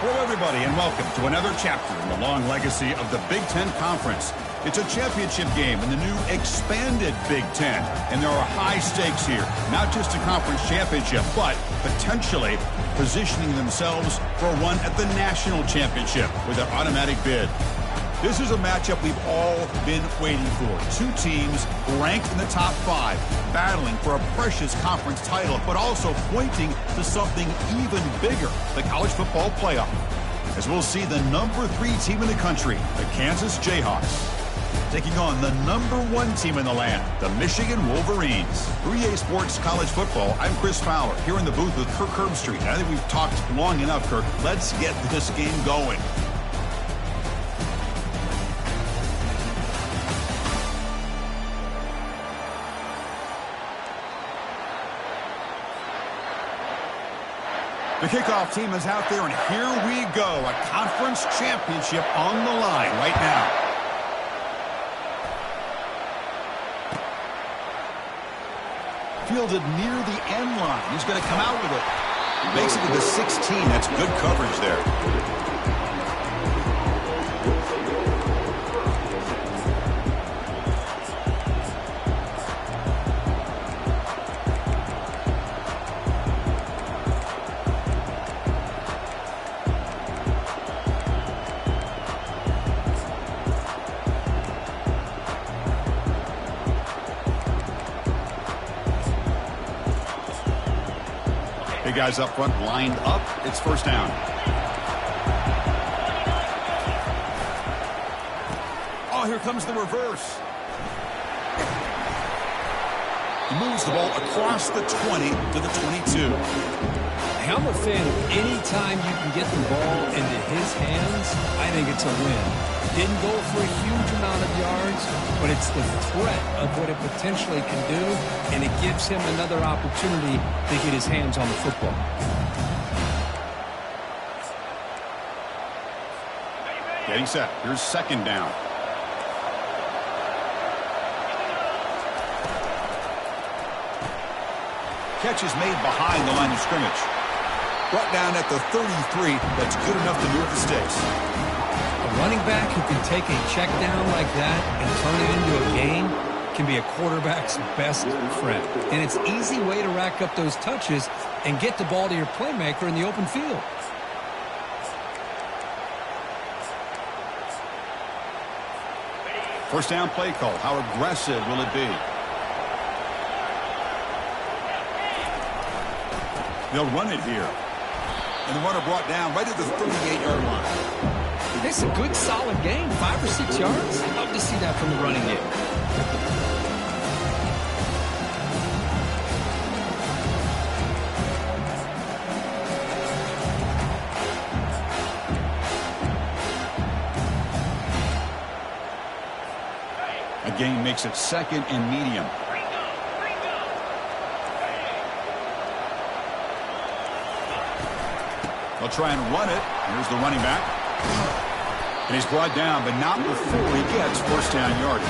Hello, everybody, and welcome to another chapter in the long legacy of the Big Ten Conference. It's a championship game in the new expanded Big Ten, and there are high stakes here. Not just a conference championship, but potentially positioning themselves for one at the national championship with an automatic bid. This is a matchup we've all been waiting for. Two teams ranked in the top 5, battling for a precious conference title, but also pointing to something even bigger, the college football playoff. As we'll see the number 3 team in the country, the Kansas Jayhawks, taking on the number 1 team in the land, the Michigan Wolverines. 3A Sports College Football, I'm Chris Fowler, here in the booth with Kirk Herbstreit. I think we've talked long enough, Kirk. Let's get this game going. The kickoff team is out there, and here we go. A conference championship on the line right now. Fielded near the end line. He's going to come out with it. Makes it to the 16. That's good coverage there. Guys up front lined up. It's first down. Oh, here comes the reverse. He moves the ball across the 20 to the 22. I'm a fan of any time you can get the ball into his hands, I think it's a win. Didn't go for a huge amount of yards, but it's the threat of what it potentially can do, and it gives him another opportunity to get his hands on the football. Getting set. Here's second down. Catch is made behind the line of scrimmage. Brought down at the 33. That's good enough to move the sticks. A running back who can take a check down like that and turn it into a gain can be a quarterback's best friend. And it's an easy way to rack up those touches and get the ball to your playmaker in the open field. First down play call. How aggressive will it be? They'll run it here. And the runner brought down right at the 38-yard line. It's a good, solid game. 5 or 6 yards. Love to see that from the running game. A gain makes it second and medium. They'll try and run it. Here's the running back. And he's brought down, but not before he gets first down yardage.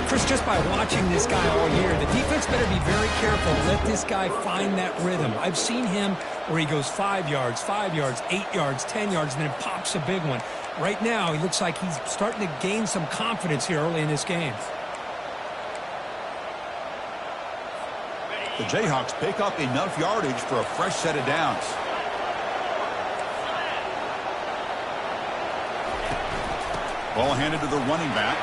Chris, just by watching this guy all year, the defense better be very careful. Let this guy find that rhythm. I've seen him where he goes 5 yards, 8 yards, 10 yards, and then pops a big one. Right now, he looks like he's starting to gain some confidence here early in this game. The Jayhawks pick up enough yardage for a fresh set of downs. Ball handed to the running back.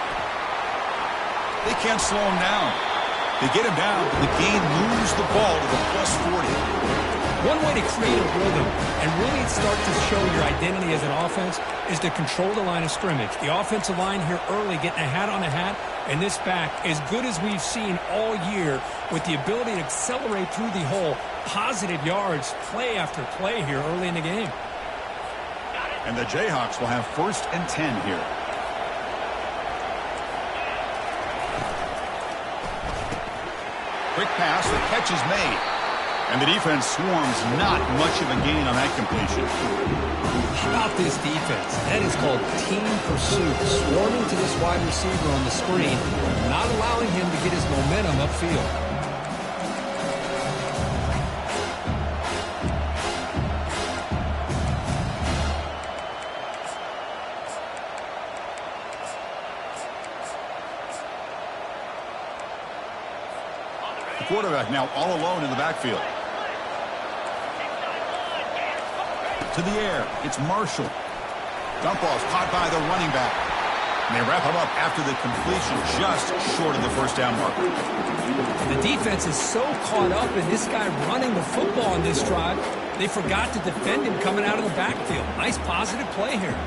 They can't slow him down. They get him down, but the gain moves the ball to the +40. One way to create a rhythm and really start to show your identity as an offense is to control the line of scrimmage. The offensive line here early getting a hat on a hat, and this back as good as we've seen all year with the ability to accelerate through the hole. Positive yards, play after play here early in the game. And the Jayhawks will have 1st and 10 here. Quick pass, the catch is made. And the defense swarms, not much of a gain on that completion. How about this defense? That is called team pursuit. Swarming to this wide receiver on the screen, not allowing him to get his momentum upfield. The quarterback now all alone in the backfield. To the air, it's Marshall. Dump ball's caught by the running back. And they wrap him up after the completion just short of the first down marker. The defense is so caught up in this guy running the football on this drive, they forgot to defend him coming out of the backfield. Nice positive play here.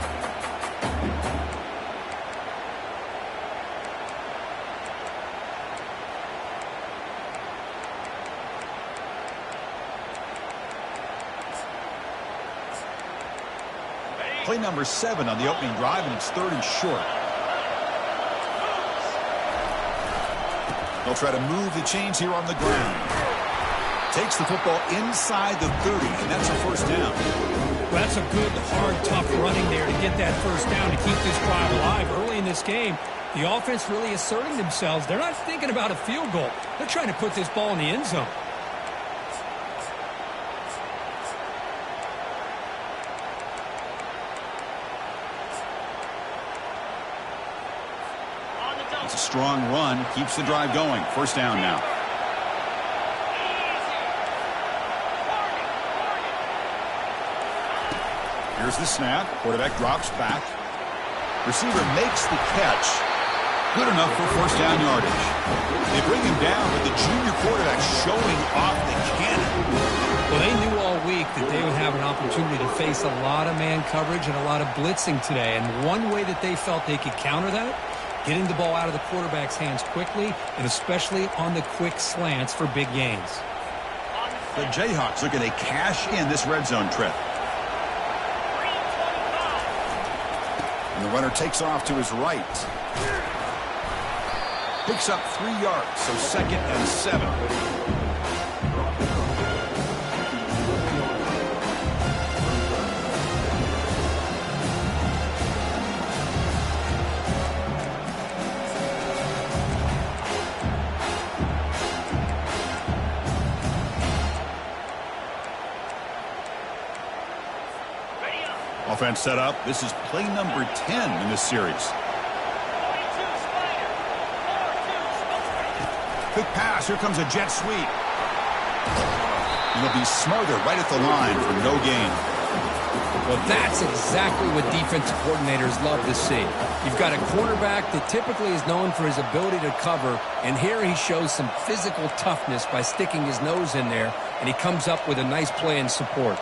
Play number 7 on the opening drive, and it's 3rd and short. They'll try to move the chains here on the ground. Takes the football inside the 30, and that's a first down. Well, that's a good, hard, tough running there to get that first down to keep this drive alive early in this game. The offense really asserting themselves. They're not thinking about a field goal. They're trying to put this ball in the end zone. It's a strong run, keeps the drive going. First down now. Here's the snap. Quarterback drops back. Receiver makes the catch. Good enough for first down yardage. They bring him down, but the junior quarterback showing off the cannon. Well, they knew all week that they would have an opportunity to face a lot of man coverage and a lot of blitzing today. And one way that they felt they could counter that, getting the ball out of the quarterback's hands quickly, and especially on the quick slants for big gains. The Jayhawks looking to cash in this red zone trip. And the runner takes off to his right. Picks up 3 yards, so 2nd and 7. Offense set up. This is play number 10 in this series. Quick pass. Here comes a jet sweep. And they'll be smothered right at the line for no gain. Well, that's exactly what defensive coordinators love to see. You've got a quarterback that typically is known for his ability to cover, and here he shows some physical toughness by sticking his nose in there, and he comes up with a nice play in support.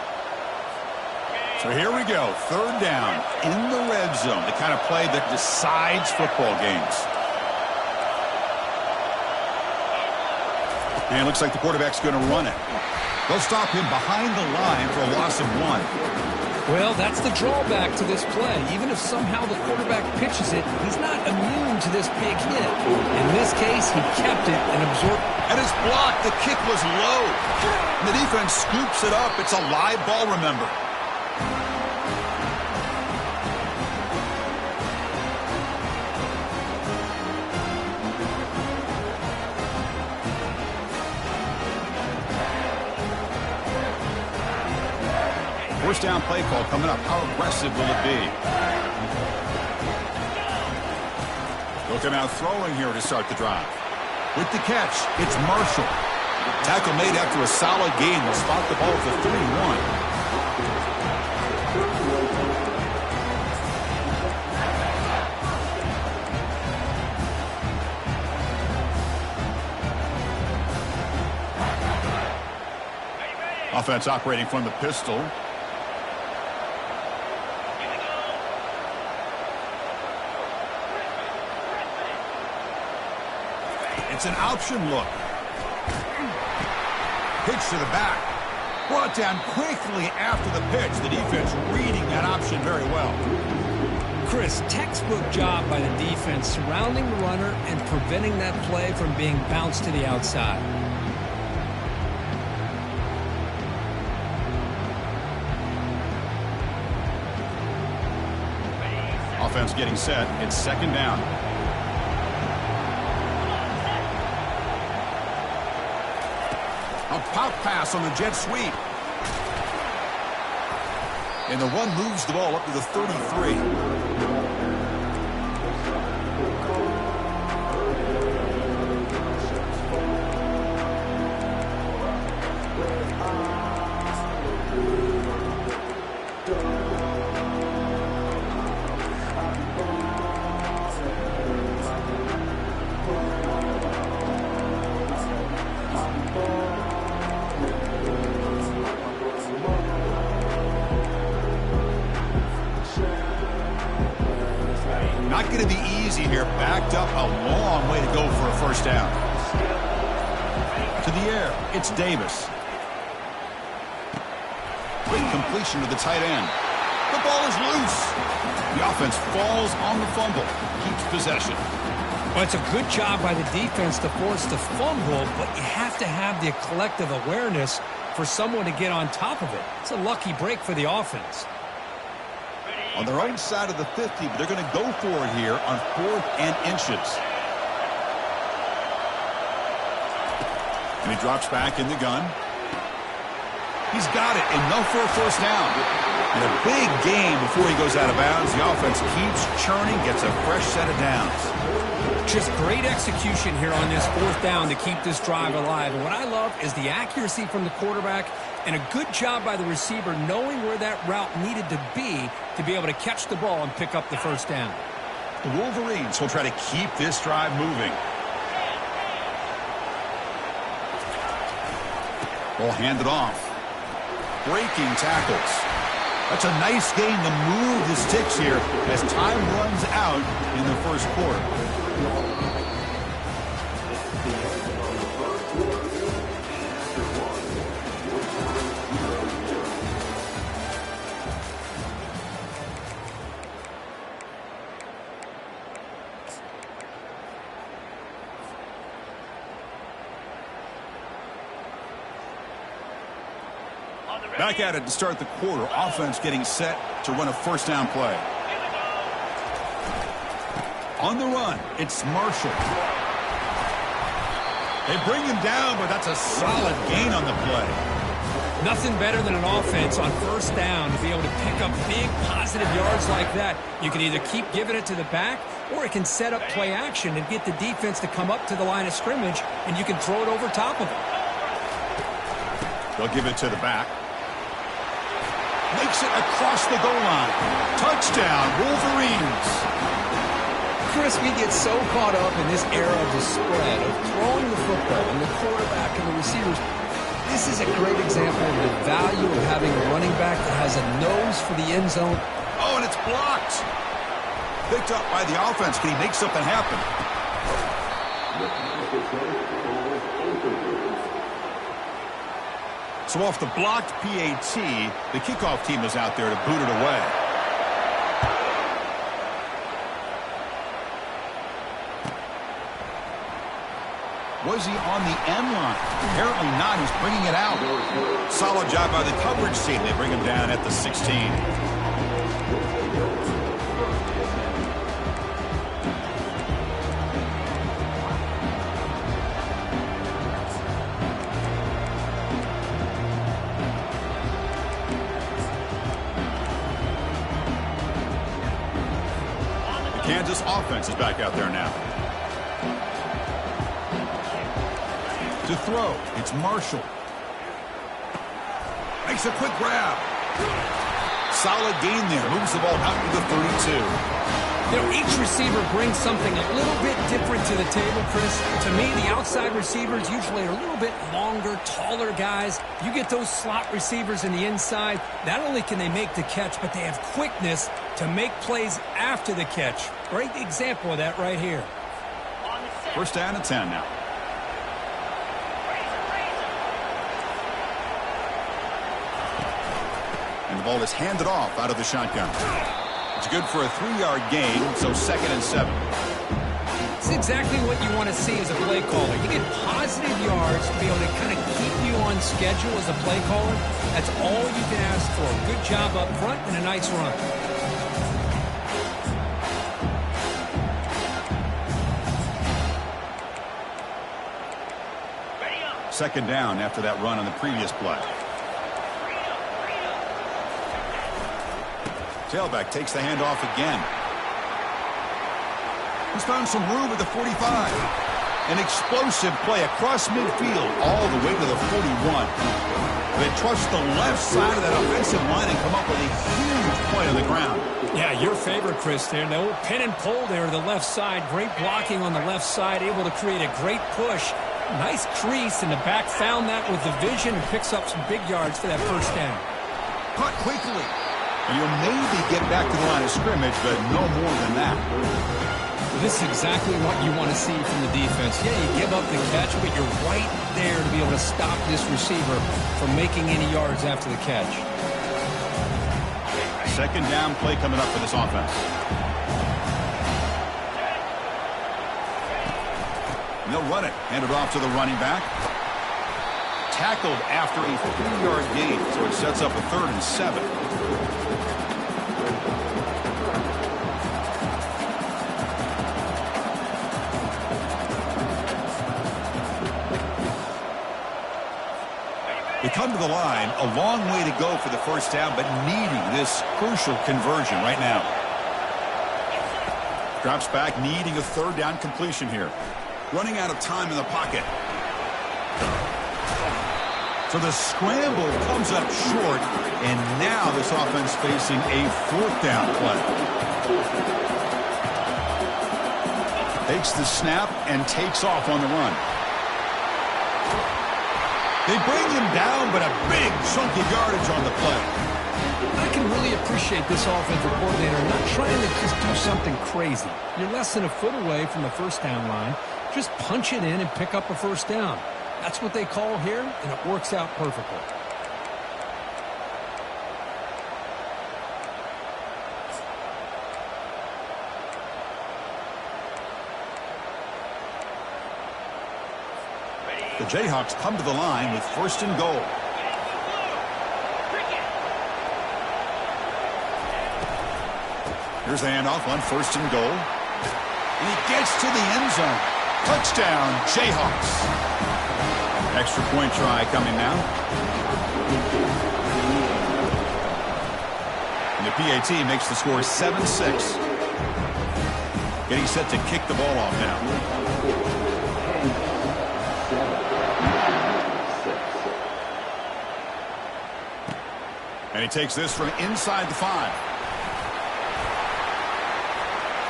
So here we go, 3rd down in the red zone, the kind of play that decides football games. And it looks like the quarterback's going to run it. They'll stop him behind the line for a loss of 1. Well, that's the drawback to this play. Even if somehow the quarterback pitches it, he's not immune to this big hit. In this case, he kept it and absorbed. And it's blocked. The kick was low. And the defense scoops it up. It's a live ball, remember. First down play call coming up. How aggressive will it be? Looking out throwing here to start the drive. With the catch, it's Marshall. Tackle made after a solid gain. They'll spot the ball at the 31. Offense operating from the pistol. It's an option look. Pitch to the back. Brought down quickly after the pitch. The defense reading that option very well. Chris, textbook job by the defense surrounding the runner and preventing that play from being bounced to the outside. Offense getting set. It's second down. A pop pass on the jet sweep. And the one moves the ball up to the 33. Not going to be easy here. Backed up a long way to go for a first down. To the air, it's Davis. Quick completion to the tight end. The ball is loose. The offense falls on the fumble. Keeps possession. Well, it's a good job by the defense to force the fumble, but you have to have the collective awareness for someone to get on top of it. It's a lucky break for the offense. On their own side of the 50, but they're going to go for it here on 4th and inches. And he drops back in the gun. He's got it. Enough for a first down. And a big gain before he goes out of bounds. The offense keeps churning, gets a fresh set of downs. Just great execution here on this 4th down to keep this drive alive. And what I love is the accuracy from the quarterback and a good job by the receiver knowing where that route needed to be able to catch the ball and pick up the first down. The Wolverines will try to keep this drive moving. Ball handed off. Breaking tackles. That's a nice gain to move the sticks here as time runs out in the first quarter. Back at it to start the quarter. Offense getting set to run a first down play. On the run, it's Marshall. They bring him down, but that's a solid gain on the play. Nothing better than an offense on first down to be able to pick up big positive yards like that. You can either keep giving it to the back, or it can set up play action and get the defense to come up to the line of scrimmage, and you can throw it over top of it. They'll give it to the back. Makes it across the goal line. Touchdown, Wolverines. Chris, we get so caught up in this era of the spread, of throwing the football and the quarterback and the receivers. This is a great example of the value of having a running back that has a nose for the end zone. Oh, and it's blocked. Picked up by the offense. Can he make something happen? So off the blocked PAT, the kickoff team is out there to boot it away. Was he on the end line? Apparently not. He's bringing it out. Solid job by the coverage team. They bring him down at the 16. Kansas offense is back out there now. To throw, it's Marshall. Makes a quick grab. Solid gain there. Moves the ball out to the 32. You know, each receiver brings something a little bit different to the table, Chris. To me, the outside receivers usually are a little bit longer, taller guys. You get those slot receivers in the inside, not only can they make the catch, but they have quickness to make plays after the catch. Great example of that right here. First down and 10 now. And the ball is handed off out of the shotgun. It's good for a 3-yard gain, so 2nd and 7. It's exactly what you want to see as a play caller. You get positive yards to be able to kind of keep you on schedule as a play caller. That's all you can ask for. Good job up front and a nice run. Second down after that run on the previous play. Tailback takes the handoff again. He's found some room at the 45. An explosive play across midfield all the way to the 41. They trust the left side of that offensive line and come up with a huge play on the ground. Yeah, your favorite, Chris, there. The old pin and pull there, the left side. Great blocking on the left side, able to create a great push. Nice crease, and the back found that with the vision and picks up some big yards for that first down. Caught quickly. And you'll maybe get back to the line of scrimmage, but no more than that. This is exactly what you want to see from the defense. Yeah, you give up the catch, but you're right there to be able to stop this receiver from making any yards after the catch. Second down play coming up for this offense. And they'll run it. Hand it off to the running back. Tackled after a 3-yard gain, so it sets up a 3rd and 7. They come to the line, a long way to go for the first down, but needing this crucial conversion right now. Drops back, needing a 3rd down completion here. Running out of time in the pocket. So the scramble comes up short, and now this offense facing a 4th down play. Takes the snap and takes off on the run. They bring him down, but a big chunk of yardage on the play. I can really appreciate this offensive coordinator not trying to just do something crazy. You're less than a foot away from the first down line. Just punch it in and pick up a first down. That's what they call here, and it works out perfectly. The Jayhawks come to the line with 1st and goal. Here's the handoff on 1st and goal. And he gets to the end zone. Touchdown, Jayhawks. Extra point try coming now. And the PAT makes the score 7-6. Getting set to kick the ball off now. And he takes this from inside the 5.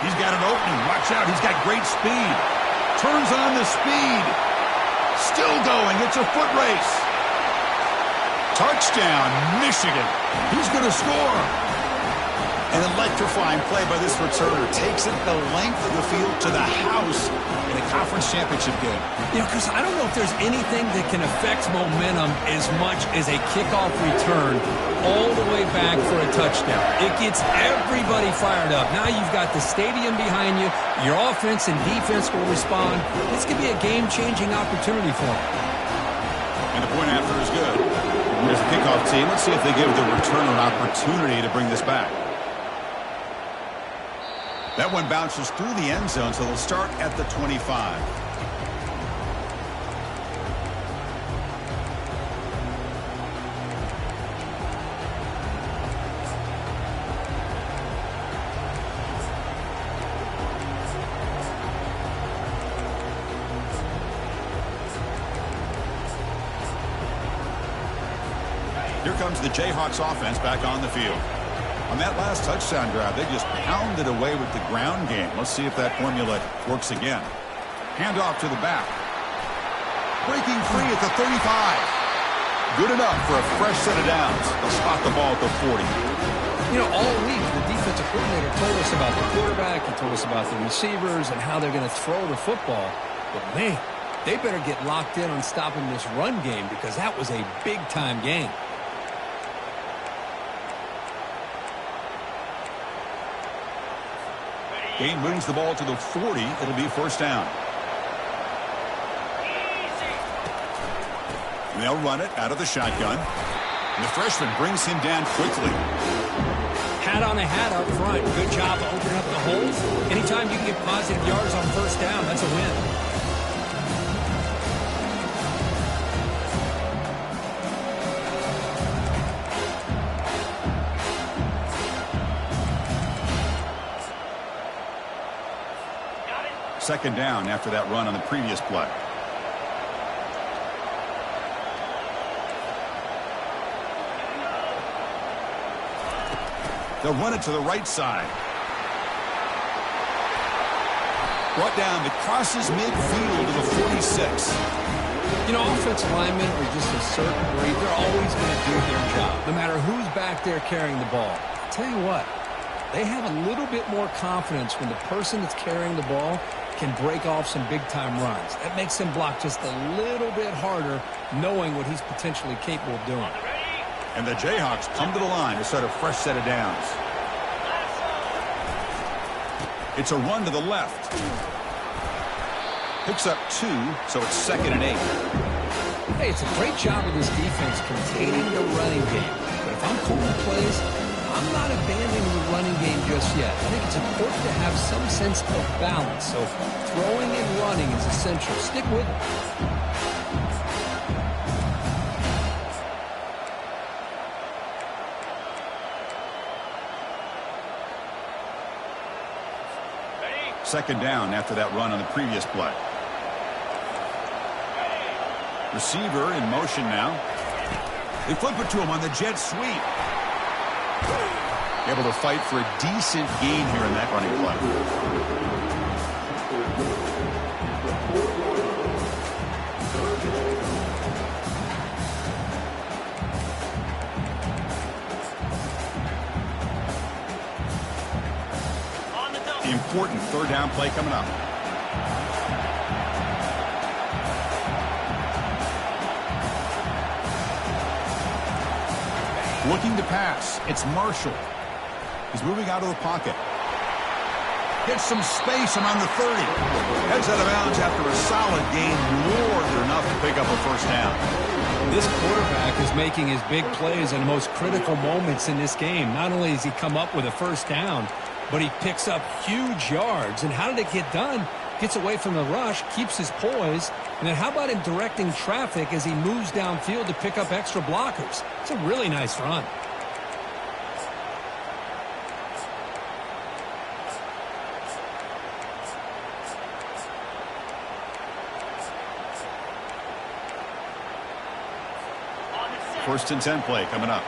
He's got an opening. Watch out. He's got great speed. Turns on the speed. Still going. It's a foot race. Touchdown, Michigan. He's going to score. An electrifying play by this returner. Takes it the length of the field to the house in a conference championship game. You know, Chris, I don't know if there's anything that can affect momentum as much as a kickoff return all the way back for a touchdown. It gets everybody fired up. Now you've got the stadium behind you. Your offense and defense will respond. This could be a game-changing opportunity for them. And the point after is good. Here's the kickoff team. Let's see if they give the returner an opportunity to bring this back. That one bounces through the end zone, so they'll start at the 25. Here comes the Jayhawks offense back on the field. On that last touchdown drive, they just pounded away with the ground game. Let's see if that formula works again. Handoff to the back. Breaking free at the 35. Good enough for a fresh set of downs. They'll spot the ball at the 40. You know, all week, the defensive coordinator told us about the quarterback. He told us about the receivers and how they're going to throw the football. But, man, they better get locked in on stopping this run game because that was a big-time game. Gain moves the ball to the 40. It'll be first down. And they'll run it out of the shotgun. And the freshman brings him down quickly. Hat on a hat up front. Good job of opening up the holes. Anytime you can get positive yards on first down, that's a win. Second down after that run on the previous play. They'll run it to the right side. Brought down that crosses midfield to the 46. You know, offensive linemen are just a certain breed. They're always going to do their job, no matter who's back there carrying the ball. I'll tell you what, they have a little bit more confidence when the person that's carrying the ball can break off some big-time runs. That makes him block just a little bit harder, knowing what he's potentially capable of doing. And the Jayhawks come to the line to start a fresh set of downs. It's a run to the left. Picks up 2, so it's 2nd and 8. Hey, it's a great job of this defense containing the running game. But if I'm calling plays, I'm not abandoning the running game just yet. I think it's important to have some sense of balance. So throwing and running is essential. Stick with it. Second down after that run on the previous play. Receiver in motion now. They flip it to him on the jet sweep. Able to fight for a decent gain here in that running play. The important third down play coming up. Looking to pass. It's Marshall. He's moving out of the pocket. Gets some space around the 30. Heads out of bounds after a solid gain, more than enough to pick up a first down. This quarterback is making his big plays in the most critical moments in this game. Not only does he come up with a first down, but he picks up huge yards. And how did it get done? Gets away from the rush, keeps his poise, and then how about him directing traffic as he moves downfield to pick up extra blockers? It's a really nice run. First and 10 play coming up.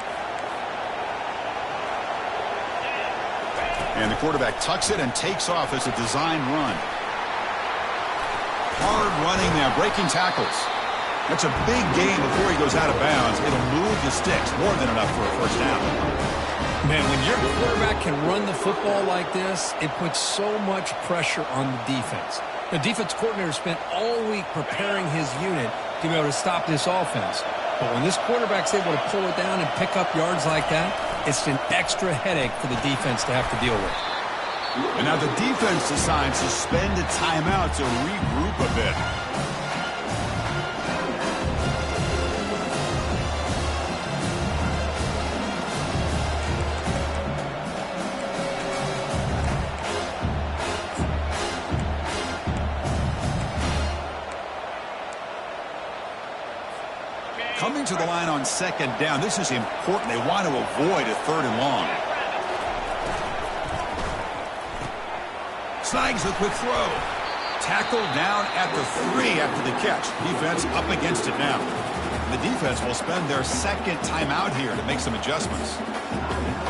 And the quarterback tucks it and takes off as a design run. Hard running now, breaking tackles. That's a big gain before he goes out of bounds. It'll move the sticks, more than enough for a first down. Man, when your quarterback can run the football like this, it puts so much pressure on the defense. The defense coordinator spent all week preparing his unit to be able to stop this offense. But when this quarterback's able to pull it down and pick up yards like that, it's an extra headache for the defense to have to deal with. And now the defense decides to spend a timeout to regroup a bit. Coming to the line on second down, this is important. They want to avoid a third and long. Snags a quick throw. Tackled down at the 3 after the catch. Defense up against it now. The defense will spend their second timeout here to make some adjustments.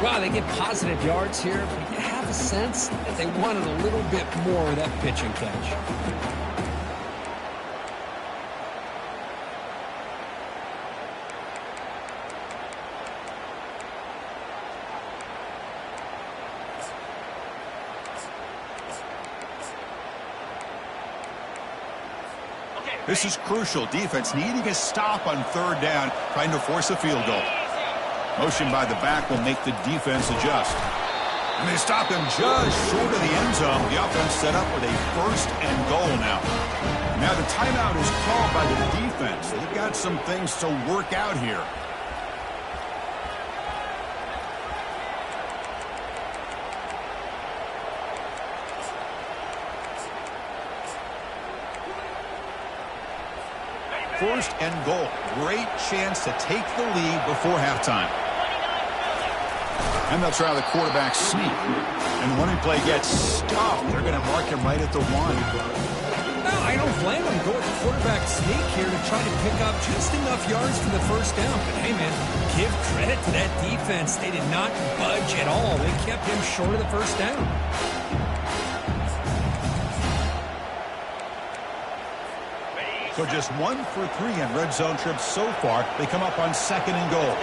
Well, they get positive yards here, but you have a sense that they wanted a little bit more of that pitch and catch. This is crucial. Defense needing a stop on third down, trying to force a field goal. Motion by the back will make the defense adjust. And they stop him just short of the end zone. The offense set up with a first and goal now. Now the timeout is called by the defense. They've got some things to work out here. First and goal. Great chance to take the lead before halftime. And they'll try the quarterback sneak. And the running play gets stopped. They're going to mark him right at the 1. No, I don't blame him. Go with the quarterback sneak here to try to pick up just enough yards for the first down. But hey, man, give credit to that defense. They did not budge at all. They kept him short of the first down. So just 1 for 3 on red zone trips so far. They come up on second and goal.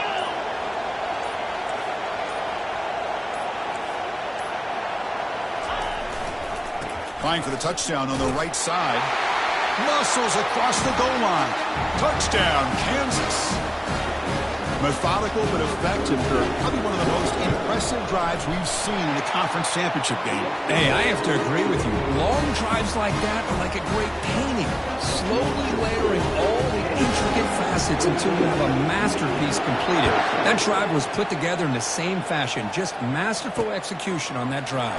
Trying for the touchdown on the right side. Muscles across the goal line. Touchdown, Kansas. Methodical but effective. Probably one of the most impressive drives we've seen in a conference championship game. Hey, I have to agree with you. Long drives like that are like a great painting. Slowly layering all the intricate facets until you have a masterpiece completed. That drive was put together in the same fashion. Just masterful execution on that drive.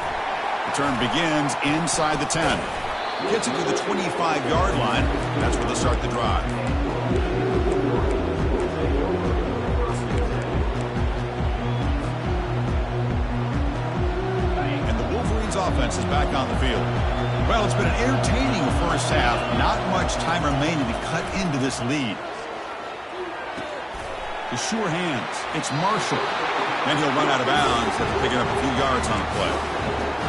The turn begins inside the 10. Gets it to the 25-yard line. That's where they'll start the drive. Offense is back on the field. Well, it's been an entertaining first half. Not much time remaining to cut into this lead. The sure hands. It's Marshall. And he'll run out of bounds after picking up a few yards on the play.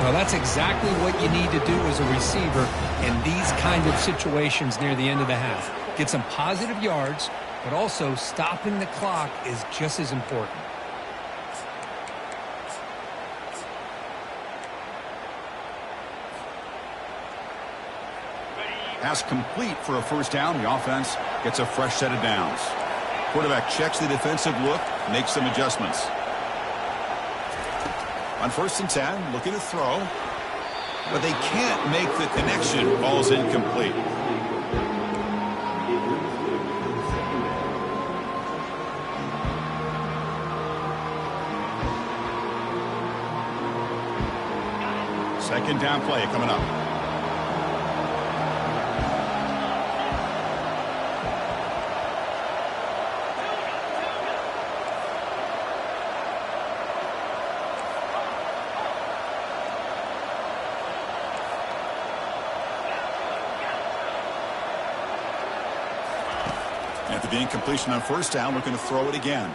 Well, that's exactly what you need to do as a receiver in these kind of situations near the end of the half. Get some positive yards, but also stopping the clock is just as important. Pass complete for a first down. The offense gets a fresh set of downs. Quarterback checks the defensive look, makes some adjustments. On first and 10, looking to throw. But they can't make the connection. Ball's incomplete. Second down play coming up. After the incompletion on first down, looking to throw it again.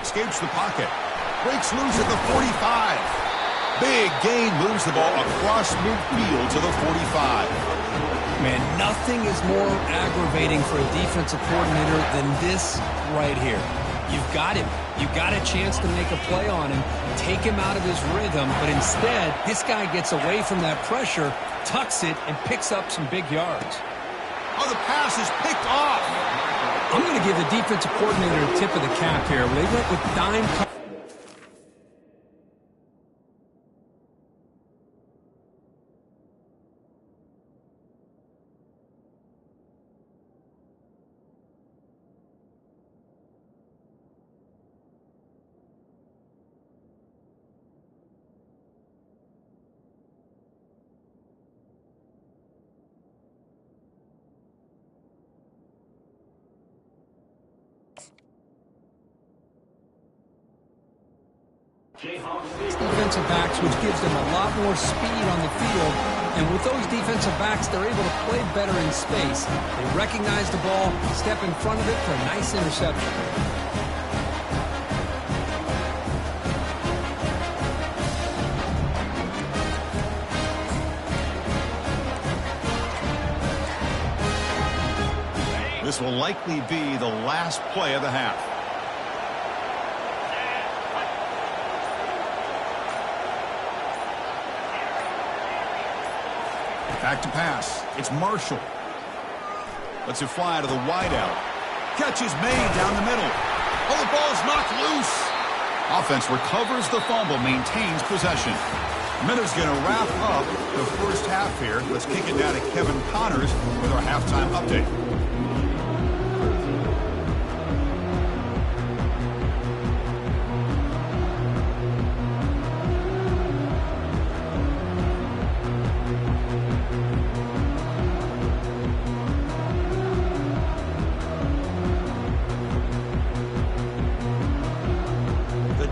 Escapes the pocket. Breaks loose at the 45. Big gain, moves the ball across midfield to the 45. Man, nothing is more aggravating for a defensive coordinator than this right here. You've got him. You've got a chance to make a play on him, take him out of his rhythm, but instead, this guy gets away from that pressure, tucks it, and picks up some big yards. Oh, the pass is picked off. I'm going to give the defensive coordinator a tip of the cap here. They went with dime coverage. Defensive backs, which gives them a lot more speed on the field. And with those defensive backs, they're able to play better in space. They recognize the ball, step in front of it for a nice interception. This will likely be the last play of the half. Back to pass. It's Marshall. Lets it fly to the wideout. Catch is made down the middle. Oh, the ball's knocked loose. Offense recovers the fumble, maintains possession. Miller's going to wrap up the first half here. Let's kick it now to Kevin Connors with our halftime update.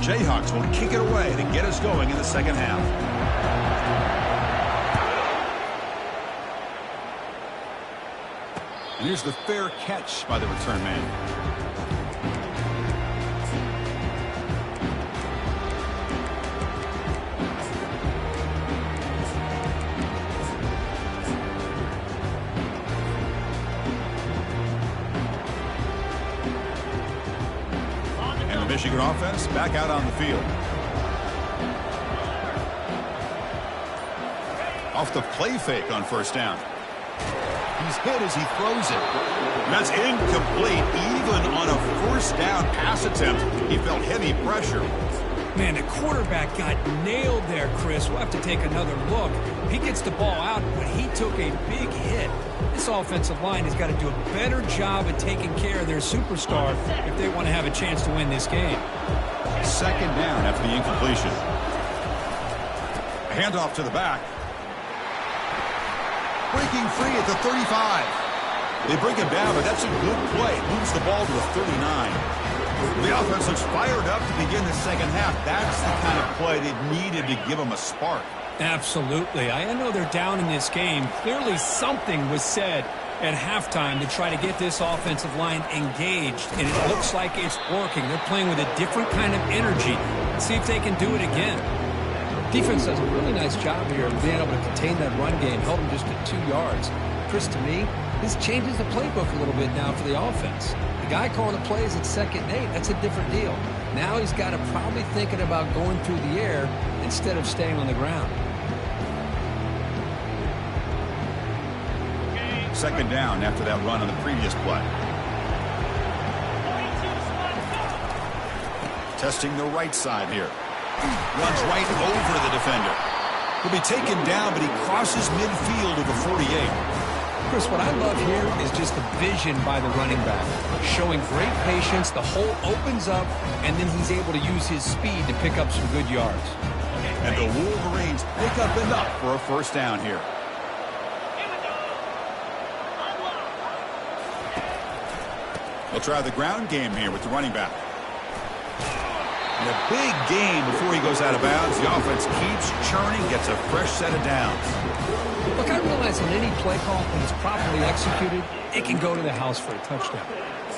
Jayhawks will kick it away to get us going in the second half. And here's the fair catch by the return man. Michigan offense back out on the field. Off the play fake on first down. He's hit as he throws it. That's incomplete. Even on a first down pass attempt, he felt heavy pressure. Man, the quarterback got nailed there, Chris. We'll have to take another look. He gets the ball out, but he took a big hit. This offensive line has got to do a better job of taking care of their superstar if they want to have a chance to win this game. Second down after the incompletion. Handoff to the back. Breaking free at the 35. They bring him down, but that's a good play. Moves the ball to the 39. The offense looks fired up to begin the second half. That's the kind of play they needed to give them a spark. Absolutely. I know they're down in this game. Clearly something was said at halftime to try to get this offensive line engaged, and it looks like it's working. They're playing with a different kind of energy. Let's see if they can do it again. Defense does a really nice job here of being able to contain that run game, held them just at 2 yards. Chris, to me, this changes the playbook a little bit now for the offense. The guy calling the plays at 2nd and 8, that's a different deal. Now he's got to probably thinking about going through the air instead of staying on the ground. Second down after that run on the previous play. Testing the right side here. Runs right over the defender. He'll be taken down, but he crosses midfield of the 48. Chris, what I love here is just the vision by the running back. Showing great patience, the hole opens up, and then he's able to use his speed to pick up some good yards. And the Wolverines pick up enough for a first down here. They'll try the ground game here with the running back. And a big gain before he goes out of bounds. The offense keeps churning, gets a fresh set of downs. Look, I realize on any play call, when it's properly executed, it can go to the house for a touchdown.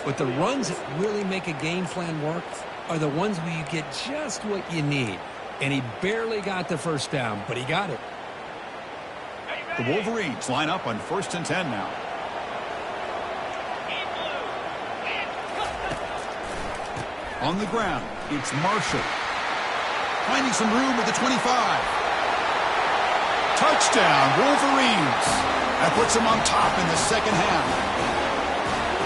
But the runs that really make a game plan work are the ones where you get just what you need. And he barely got the first down, but he got it. The Wolverines line up on 1st and 10 now. On the ground, it's Marshall. Finding some room at the 25. Touchdown, Wolverines. That puts them on top in the second half.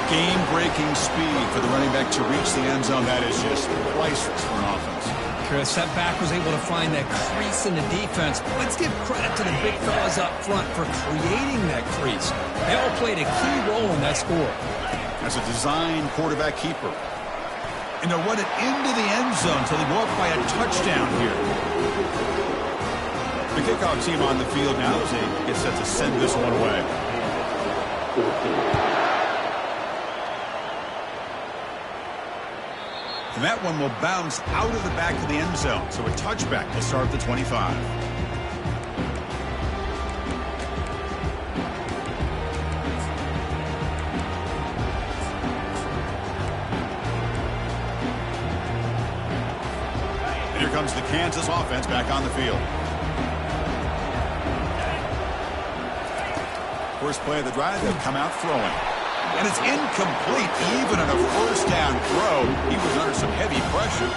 Game-breaking speed for the running back to reach the end zone. That is just priceless for an offense. Chris, that back was able to find that crease in the defense. Let's give credit to the big fellas up front for creating that crease. They all played a key role in that score. As a design quarterback keeper. And they'll run it into the end zone until they go up by a touchdown here. The kickoff team on the field now as they get set to send this one away. And that one will bounce out of the back of the end zone. So a touchback to start the 25. And here comes the Kansas offense back on the field. First play of the drive, they'll come out throwing. And it's incomplete. Even on a first down throw, he was under some heavy pressure.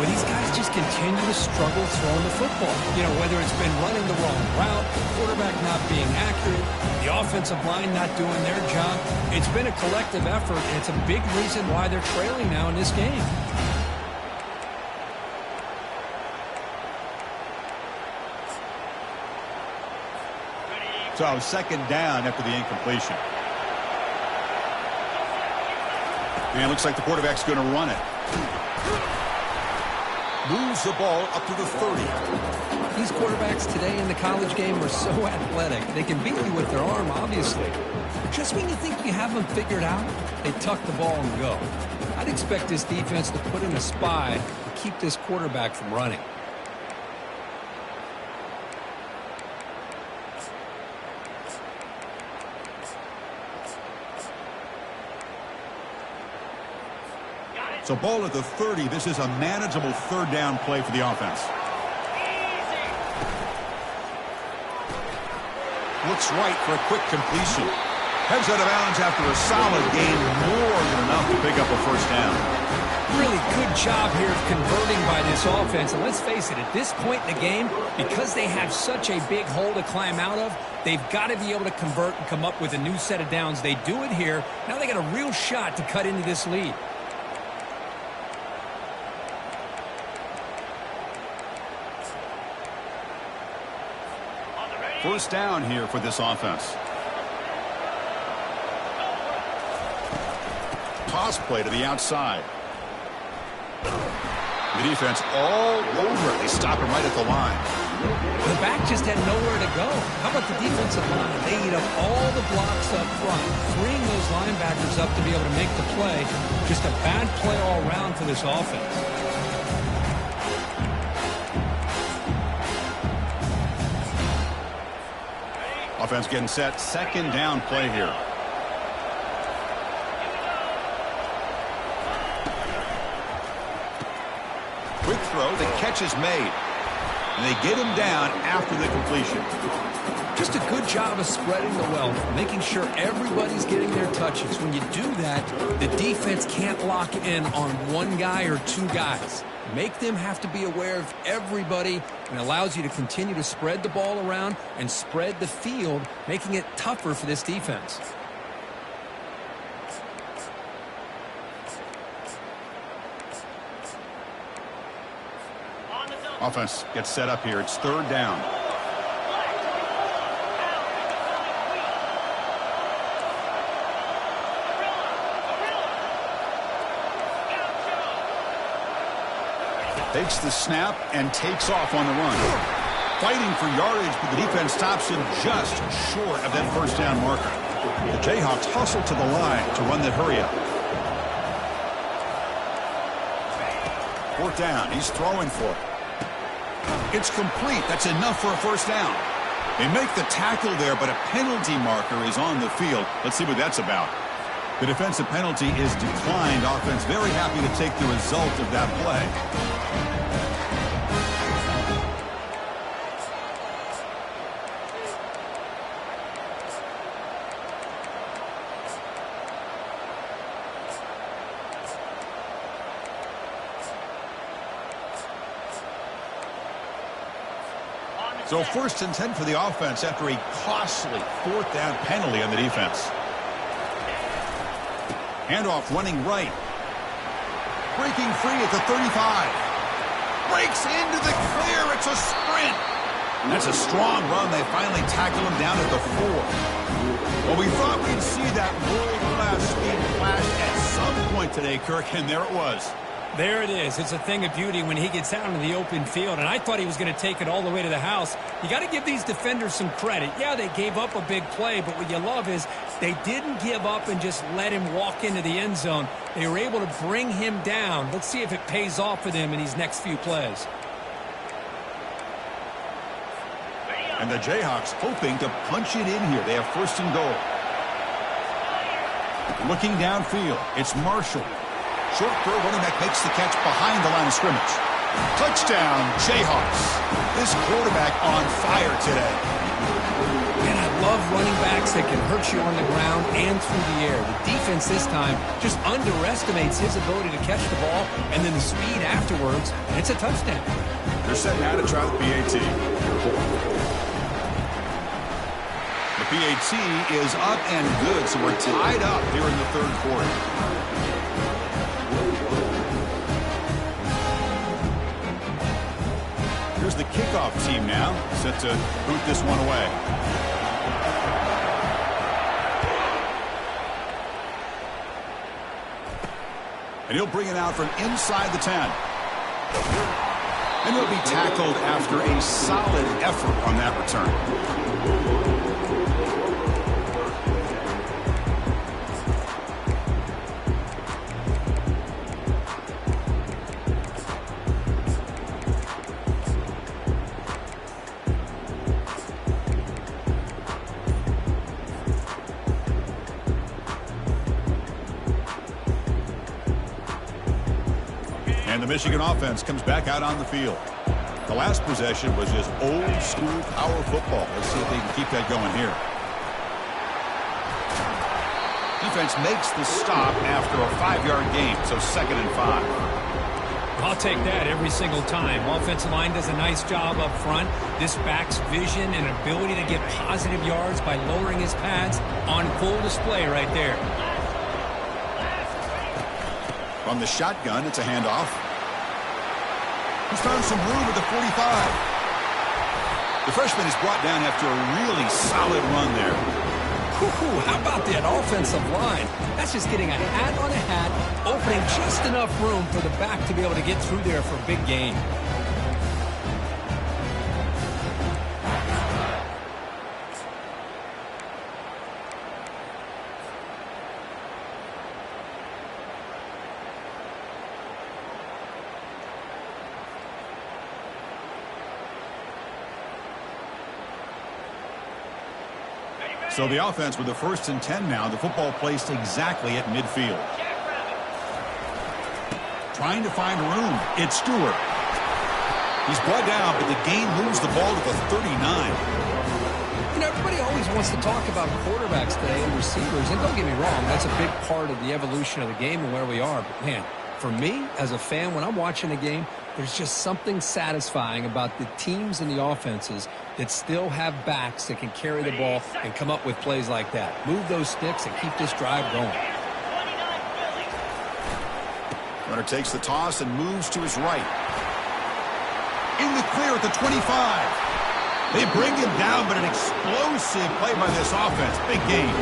Well, these guys just continue to struggle throwing the football. You know, whether it's been running the wrong route, quarterback not being accurate, the offensive line not doing their job. It's been a collective effort, and it's a big reason why they're trailing now in this game. So, second down after the incompletion. And it looks like the quarterback's going to run it. Moves the ball up to the 30. These quarterbacks today in the college game are so athletic. They can beat you with their arm, obviously. But just when you think you have them figured out, they tuck the ball and go. I'd expect this defense to put in a spy to keep this quarterback from running. So ball at the 30. This is a manageable third down play for the offense. Looks right for a quick completion. Heads out of bounds after a solid gain, more than enough to pick up a first down. Really good job here of converting by this offense. And let's face it, at this point in the game, because they have such a big hole to climb out of, they've got to be able to convert and come up with a new set of downs. They do it here. Now they got a real shot to cut into this lead. First down here for this offense. Toss play to the outside. The defense all over. They stop him right at the line. The back just had nowhere to go. How about the defensive line? They eat up all the blocks up front, freeing those linebackers up to be able to make the play. Just a bad play all around for this offense. Offense getting set. Second down play here. Quick throw. The catch is made. And they get him down after the completion. Just a good job of spreading the wealth, making sure everybody's getting their touches. When you do that, the defense can't lock in on one guy or two guys. Make them have to be aware of everybody, and allows you to continue to spread the ball around and spread the field, making it tougher for this defense. Offense gets set up here. It's third down. Takes the snap and takes off on the run. Fighting for yardage, but the defense stops him just short of that first down marker. The Jayhawks hustle to the line to run the hurry-up. Fourth down. He's throwing for it. It's complete. That's enough for a first down. They make the tackle there, but a penalty marker is on the field. Let's see what that's about. The defensive penalty is declined. Offense very happy to take the result of that play. So first and 10 for the offense after a costly fourth down penalty on the defense. Handoff running right. Breaking free at the 35. Breaks into the clear. It's a sprint. And that's a strong run. They finally tackle him down at the 4. Well, we thought we'd see that world-class speed flash at some point today, Kirk, and there it was. There it is. It's a thing of beauty when he gets out into the open field, and I thought he was going to take it all the way to the house. You got to give these defenders some credit. Yeah, they gave up a big play, but what you love is they didn't give up and just let him walk into the end zone. They were able to bring him down. Let's see if it pays off for them in these next few plays. And the Jayhawks hoping to punch it in here. They have first and goal. Looking downfield, it's Marshall. Short throw, running back makes the catch behind the line of scrimmage. Touchdown, Jayhawks. This quarterback on fire today. And I love running backs that can hurt you on the ground and through the air. The defense this time just underestimates his ability to catch the ball, and then the speed afterwards, and it's a touchdown. They're set now to try the PAT. The PAT is up and good, so we're tied up here in the third quarter. Here's the kickoff team now, set to boot this one away. And he'll bring it out from inside the 10. And he'll be tackled after a solid effort on that return. And the Michigan offense comes back out on the field. The last possession was just old-school power football. Let's see if they can keep that going here. Defense makes the stop after a 5-yard gain, so 2nd and 5. I'll take that every single time. Offensive line does a nice job up front. This back's vision and ability to get positive yards by lowering his pads on full display right there. From the shotgun, it's a handoff. He's found some room at the 45. The freshman is brought down after a really solid run there. How about that offensive line? That's just getting a hat on a hat, opening just enough room for the back to be able to get through there for a big gain. So the offense with the 1st and 10 now. The football placed exactly at midfield. Trying to find room. It's Stewart. He's brought down, but the game moves the ball to the 39. You know, everybody always wants to talk about quarterbacks today and receivers. And don't get me wrong, that's a big part of the evolution of the game and where we are. But, man, for me, as a fan, when I'm watching a game, there's just something satisfying about the teams and the offenses that still have backs that can carry the ball and come up with plays like that. Move those sticks and keep this drive going. Runner takes the toss and moves to his right. In the clear at the 25. They bring him down, but an explosive play by this offense. Big game.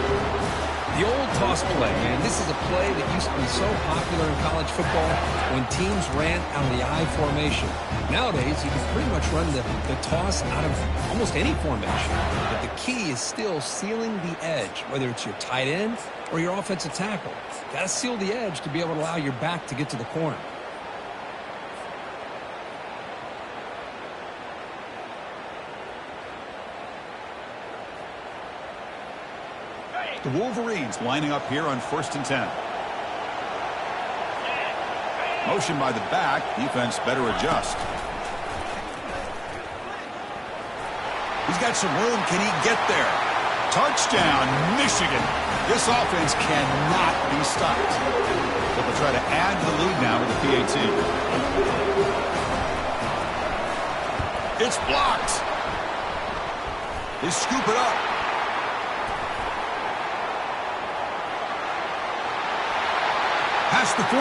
The old toss play, man. This is a play that used to be so popular in college football when teams ran out of the I formation. Nowadays, you can pretty much run the toss out of almost any formation. But the key is still sealing the edge, whether it's your tight end or your offensive tackle. Got to seal the edge to be able to allow your back to get to the corner. The Wolverines lining up here on 1st and 10. Motion by the back. Defense better adjust. He's got some room. Can he get there? Touchdown, Michigan. This offense cannot be stopped. So they'll try to add to the lead now with the PAT. It's blocked. They scoop it up. Past the 40.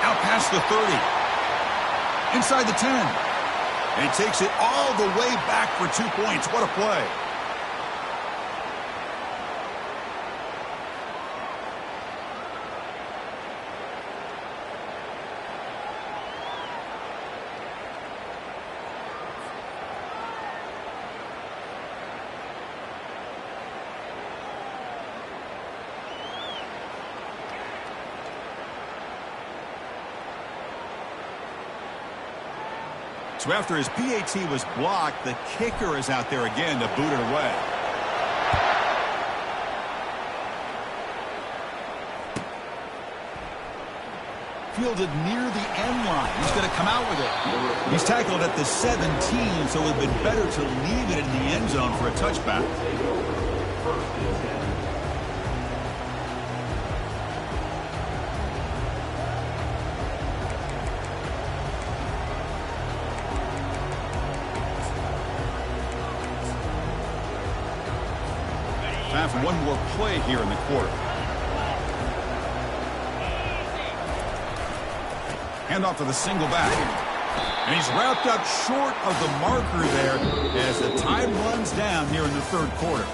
Out past the 30. Inside the 10. And he takes it all the way back for 2 points. What a play. So after his PAT was blocked, the kicker is out there again to boot it away. Fielded near the end line. He's going to come out with it. He's tackled at the 17, so it would have been better to leave it in the end zone for a touchback. Time for one more play here in the quarter. Hand off to the single back. And he's wrapped up short of the marker there as the time runs down here in the third quarter.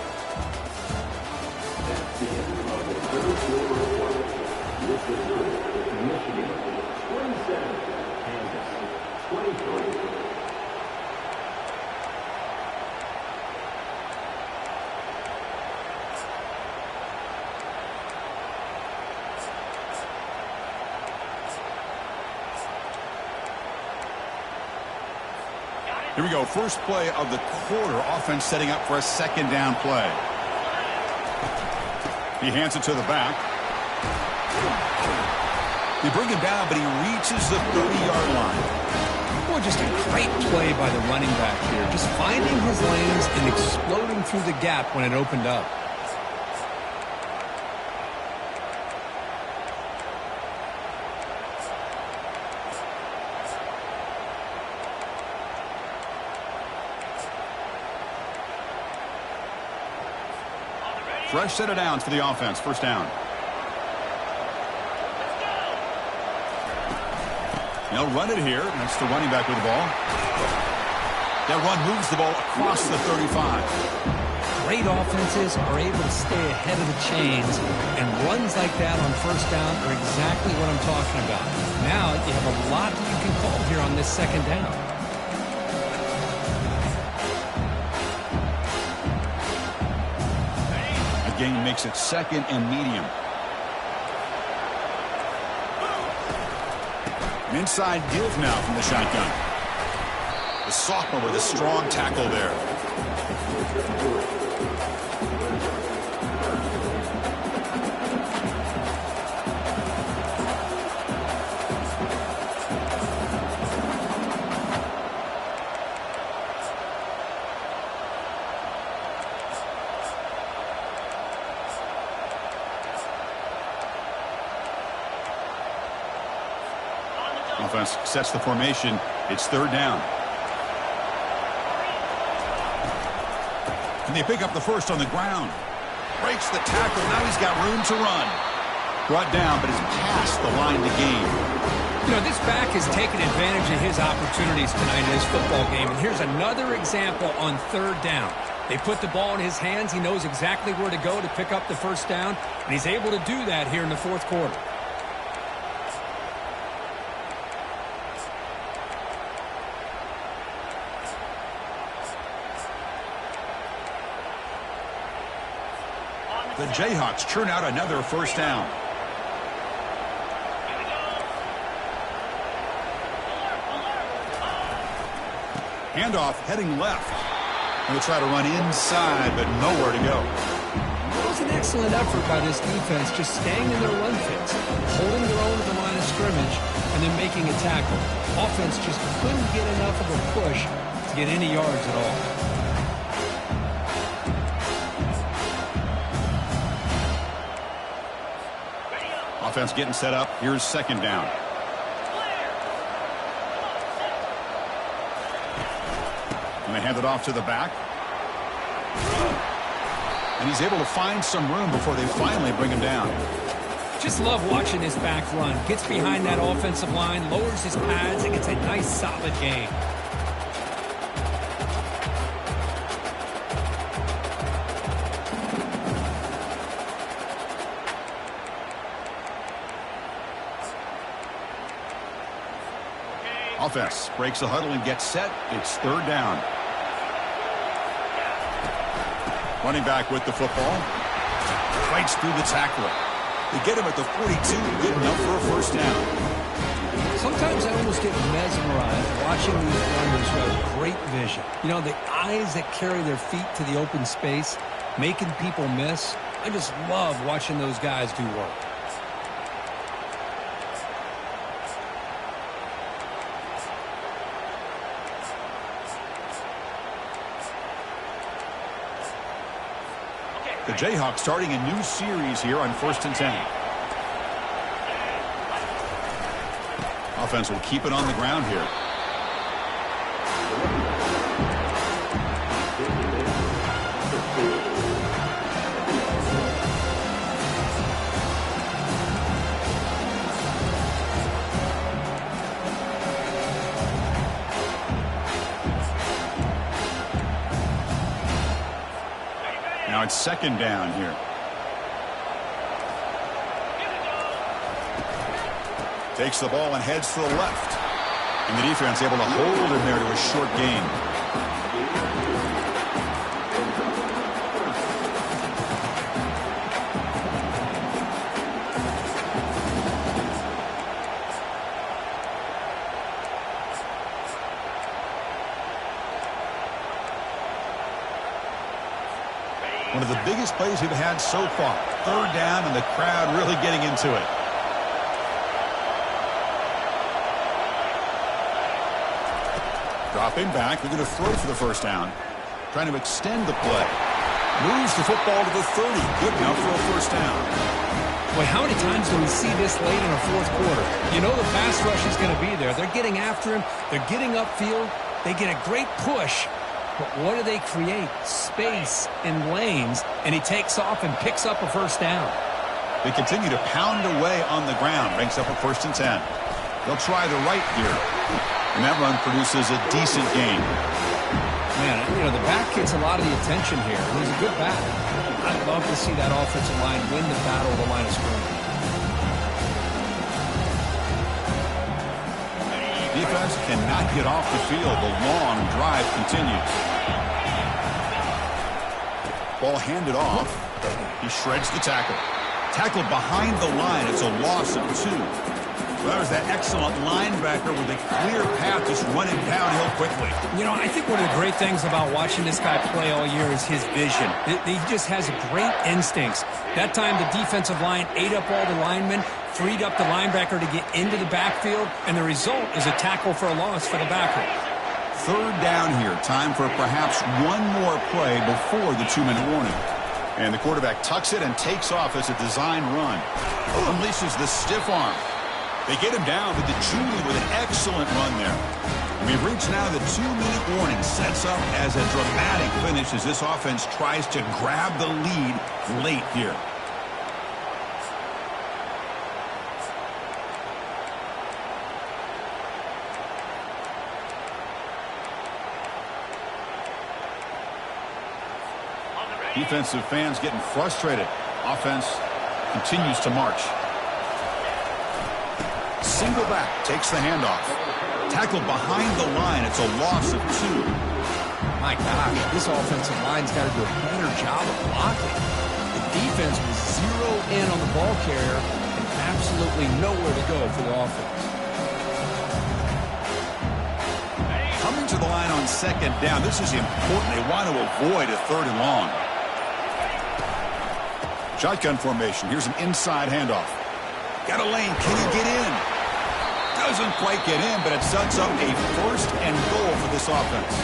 Here we go. First play of the quarter. Offense setting up for a second down play. He hands it to the back. They bring him down, but he reaches the 30-yard line. Boy, just a great play by the running back here. Just finding his lanes and exploding through the gap when it opened up. Fresh set of downs for the offense. First down. They'll run it here. That's the running back with the ball. That run moves the ball across the 35. Great offenses are able to stay ahead of the chains, and runs like that on first down are exactly what I'm talking about. Now you have a lot that you can call here on this second down. Gain makes it second and medium. An inside give now from the shotgun. The sophomore with a strong tackle there. Offense sets the formation. It's third down. And they pick up the first on the ground. Breaks the tackle. Now he's got room to run. Brought down, but is past the line to gain. You know, this back has taken advantage of his opportunities tonight in his football game. And here's another example on third down. They put the ball in his hands. He knows exactly where to go to pick up the first down. And he's able to do that here in the fourth quarter. The Jayhawks churn out another first down. Handoff heading left. And they'll try to run inside, but nowhere to go. It was an excellent effort by this defense, just staying in their run fits, holding their own at the line of scrimmage, and then making a tackle. Offense just couldn't get enough of a push to get any yards at all. Offense getting set up. Here's second down. And they hand it off to the back. And he's able to find some room before they finally bring him down. Just love watching this back run. Gets behind that offensive line, lowers his pads, and gets a nice solid gain. Offense breaks the huddle and gets set. It's third down. Running back with the football. Fights through the tackler. They get him at the 42. Good enough for a first down. Sometimes I almost get mesmerized watching these runners who have great vision. You know, the eyes that carry their feet to the open space, making people miss. I just love watching those guys do work. The Jayhawks starting a new series here on 1st and 10. Offense will keep it on the ground here. Now it's 2nd down here. Takes the ball and heads to the left. And the defense able to hold him there to a short gain. One of the biggest plays we've had so far. 3rd down and the crowd really getting into it. Dropping back. They're going to throw for the 1st down. Trying to extend the play. Moves the football to the 30. Good now for a 1st down. Boy, how many times do we see this late in a 4th quarter? You know the pass rush is going to be there. They're getting after him. They're getting upfield. They get a great push. But what do they create? Space and lanes. And he takes off and picks up a 1st down. They continue to pound away on the ground. Brings up a 1st and 10. They'll try the right here. And that run produces a decent gain. Man, you know, the back gets a lot of the attention here. He's a good back. I'd love to see that offensive line win the battle of the line of scrimmage. Defense cannot get off the field. The long drive continues. Ball handed off. He shreds the tackle. Tackled behind the line. It's a loss of 2. Well, there's that excellent linebacker with a clear path just running downhill quickly. You know, I think one of the great things about watching this guy play all year is his vision. He just has great instincts. That time the defensive line ate up all the linemen, freed up the linebacker to get into the backfield, and the result is a tackle for a loss for the backer. 3rd down here. Time for perhaps one more play before the 2-minute warning. And the quarterback tucks it and takes off as a design run. Unleashes the stiff arm. They get him down with the Julie with an excellent run there. We've reached now the 2-minute warning. Sets up as a dramatic finish as this offense tries to grab the lead late here. Defensive fans getting frustrated. Offense continues to march. Single back, takes the handoff. Tackled behind the line. It's a loss of 2. My gosh, this offensive line's got to do a better job of blocking. The defense was zeroed in on the ball carrier and absolutely nowhere to go for the offense. Coming to the line on 2nd down. This is important. They want to avoid a 3rd and long. Shotgun formation. Here's an inside handoff. Got a lane. Can he get in? Doesn't quite get in, but it sets up a 1st and goal for this offense.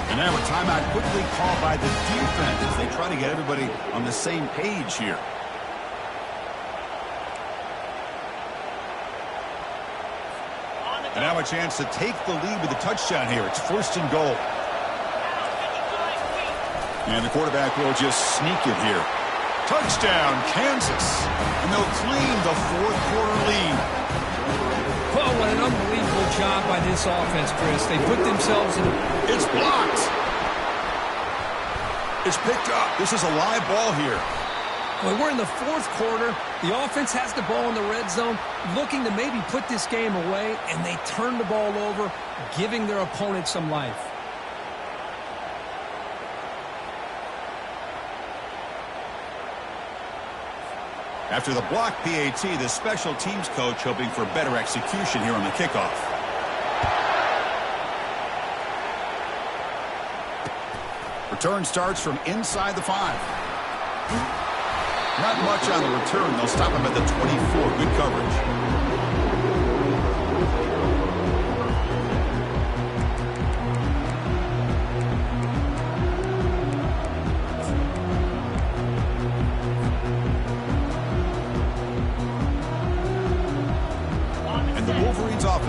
And now a timeout quickly called by the defense as they try to get everybody on the same page here. And now a chance to take the lead with a touchdown here. It's 1st and goal. And the quarterback will just sneak it here. Touchdown, Kansas. And they'll claim the 4th quarter lead. Oh, what an unbelievable job by this offense, Chris. They put themselves in a... It's blocked. It's picked up. This is a live ball here. Well, we're in the 4th quarter. The offense has the ball in the red zone, looking to maybe put this game away, and they turn the ball over, giving their opponent some life. After the block PAT, the special teams coach hoping for better execution here on the kickoff. Return starts from inside the 5. Not much on the return. They'll stop him at the 24. Good coverage.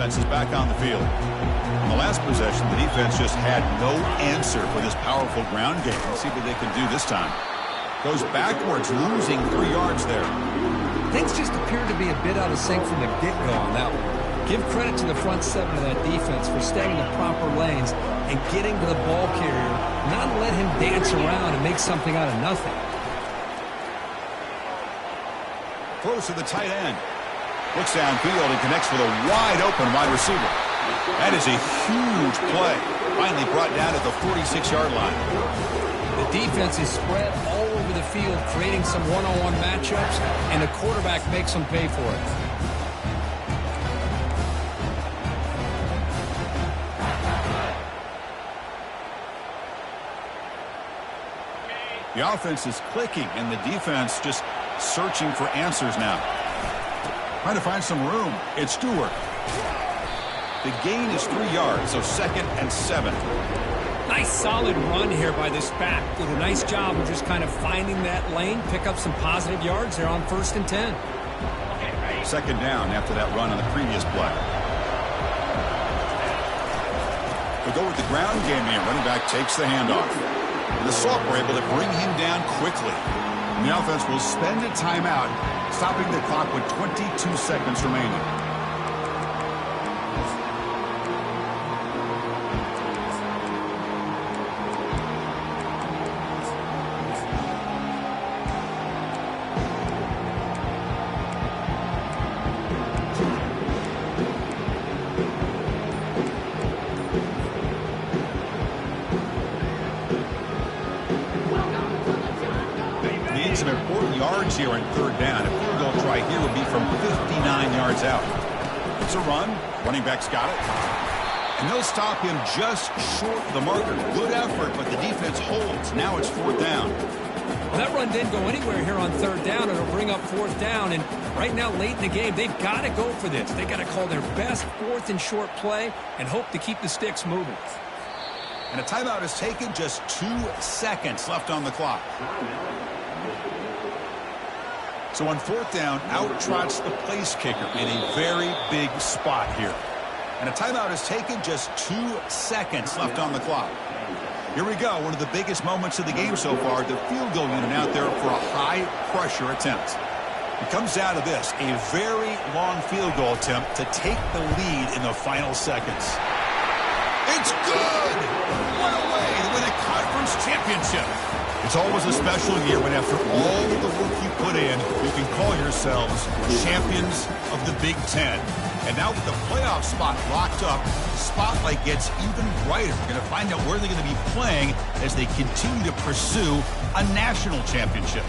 offense is back on the field. In the last possession, the defense just had no answer for this powerful ground game. Let's see what they can do this time. Goes backwards, losing 3 yards there. Things just appear to be a bit out of sync from the get-go on that one. Give credit to the front 7 of that defense for staying in the proper lanes and getting to the ball carrier, not let him dance around and make something out of nothing. Throws to the tight end. Looks downfield and connects with a wide-open wide receiver. That is a huge play. Finally brought down at the 46-yard line. The defense is spread all over the field, creating some one-on-one matchups, and the quarterback makes them pay for it. The offense is clicking, and the defense just searching for answers now. Trying to find some room. It's Stewart. The gain is 3 yards, so 2nd and 7. Nice solid run here by this back. Did a nice job of just kind of finding that lane, pick up some positive yards there on 1st and 10. 2nd down after that run on the previous play. We go with the ground game here. Running back takes the handoff. And the Sauk were able to bring him down quickly. And the offense will spend a timeout, stopping the clock with 22 seconds remaining. Some important yards here in 3rd down. A field goal try here would be from 59 yards out. It's a run. Running back's got it. And they'll stop him just short of the marker. Good effort, but the defense holds. Now it's 4th down. Well, that run didn't go anywhere here on 3rd down. It'll bring up 4th down. And right now, late in the game, they've got to go for this. They've got to call their best 4th and short play and hope to keep the sticks moving. And a timeout is taken. Just 2 seconds left on the clock. So on 4th down, out trots the place kicker in a very big spot here. And a timeout is taken, just 2 seconds left on the clock. Here we go, one of the biggest moments of the game so far. The field goal unit out there for a high-pressure attempt. It comes down to this, a very long field goal attempt to take the lead in the final seconds. It's good! What a way to win a conference championship. It's always a special year when after all the work you put in, you can call yourselves champions of the Big Ten. And now with the playoff spot locked up, the spotlight gets even brighter. We're going to find out where they're going to be playing as they continue to pursue a national championship.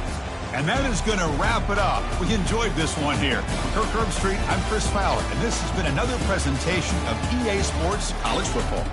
And that is going to wrap it up. We enjoyed this one here. From Kirk Herbstreit, I'm Chris Fowler, and this has been another presentation of EA Sports College Football.